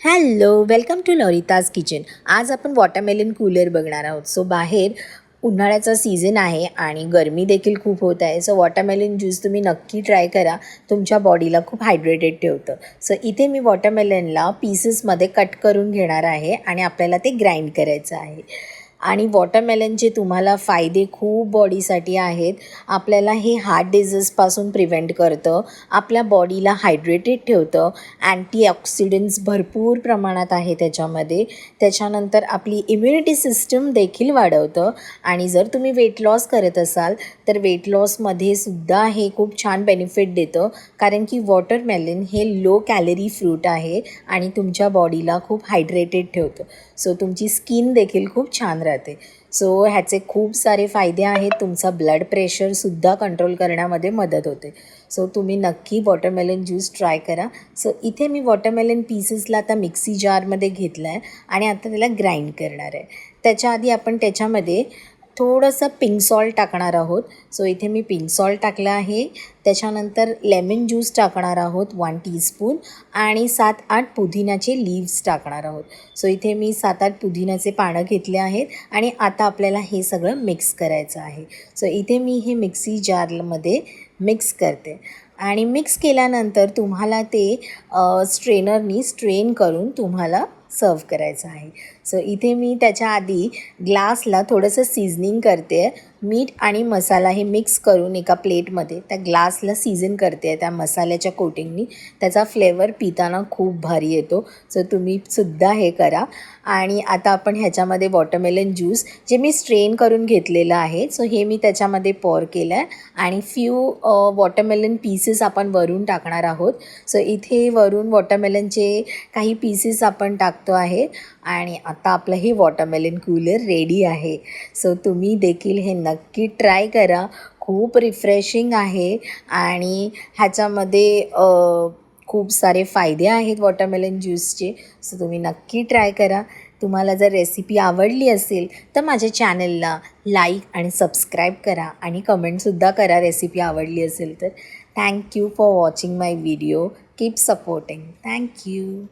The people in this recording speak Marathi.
Hello, welcome to Laurita's kitchen. आज आपण वॉटरमेलन कूलर बघणार आहोत. सो बाहेर उन्हाळ्याचा सीझन आहे आणि गरमी देखील खूप होत आहे. सो वॉटरमेलन ज्यूस तुम्ही नक्की ट्राय करा. तुमच्या बॉडीला खूप हायड्रेटेड ठेवतं. सो इथे मी वॉटरमेलनला पीसेसमध्ये कट करून घेणार आहे आणि आपल्याला ते ग्राइंड करायचं आहे. आणि वॉटरमेलनचे तुम्हाला फायदे खूप बॉडीसाठी आहेत. आपल्याला हे हार्ट डिझीजपासून प्रिव्हेंट करतं, आपल्या बॉडीला हायड्रेटेड ठेवतं, अँटीऑक्सिडंट्स भरपूर प्रमाणात आहे त्याच्यामध्ये. त्याच्यानंतर आपली इम्युनिटी सिस्टम देखील वाढवतं. आणि जर तुम्ही वेट लॉस करत असाल तर वेट लॉसमध्ये सुद्धा हे खूप छान बेनिफिट देतं, कारण की वॉटरमेलन हे लो कॅलरी फ्रूट आहे आणि तुमच्या बॉडीला खूप हायड्रेटेड ठेवतं. सो तुमची स्किन देखील खूप छान राहते. सो ह्याचे खूप सारे फायदे आहेत. तुमचा ब्लड प्रेशरसुद्धा कंट्रोल करण्यामध्ये मदत होते. सो तुम्ही नक्की वॉटरमेलन ज्यूस ट्राय करा. सो इथे मी वॉटरमेलन पीसेसला आता मिक्सी जारमध्ये घेतलं आहे आणि आता त्याला ग्राइंड करणार आहे. त्याच्या आधी आपण त्याच्यामध्ये थोडंसं पिंक सॉल्ट टाकणार आहोत. सो इथे मी पिंक सॉल्ट टाकलं आहे. त्याच्यानंतर लेमन ज्यूस टाकणार आहोत 1 टीस्पून आणि 7-8 पुदिन्याचे लीव्स टाकणार आहोत. सो इथे मी 7-8 पुदिन्याचे पानं घेतले आहेत आणि आता आपल्याला हे सगळं मिक्स करायचं आहे. सो इथे मी हे मिक्सी जारमध्ये मिक्स करते आणि मिक्स केल्यानंतर तुम्हाला ते स्ट्रेनरनी स्ट्रेन करून तुम्हाला सर्व करायचं आहे. सो इथे मी त्याच्या आधी ग्लासला थोडंसं सीझनिंग करते. मीठ आणि मसाला हे मिक्स करून एका प्लेटमध्ये त्या ग्लासला सीझन करते त्या मसाल्याच्या कोटिंगनी. त्याचा फ्लेवर पिताना खूप भारी येतो. सो तुम्ही सुद्धा हे करा. आणि आता आपण ह्याच्यामध्ये वॉटरमेलन ज्यूस जे मी स्ट्रेन करून घेतलेलं आहे, सो हे मी त्याच्यामध्ये पॉर केलं आहे आणि वॉटरमेलन पीसेस आपण वरून टाकणार आहोत. सो इथे वरून वॉटरमेलनचे काही पीसेस आपण टाकतो आहे आणि आता आपलं हे वॉटरमेलन कूलर रेडी आहे. सो तुम्ही देखील हे नक्की ट्राय करा. खूप रिफ्रेशिंग आहे आणि ह्याच्यामध्ये खूप सारे फायदे आहेत वॉटरमेलन ज्यूसचे. सो तुम्ही नक्की ट्राय करा. तुम्हाला जर रेसिपी आवडली असेल तर माझ्या चॅनलला लाईक आणि सबस्क्राईब करा आणि कमेंटसुद्धा करा रेसिपी आवडली असेल तर. Thank you for watching my video. Keep supporting. Thank you.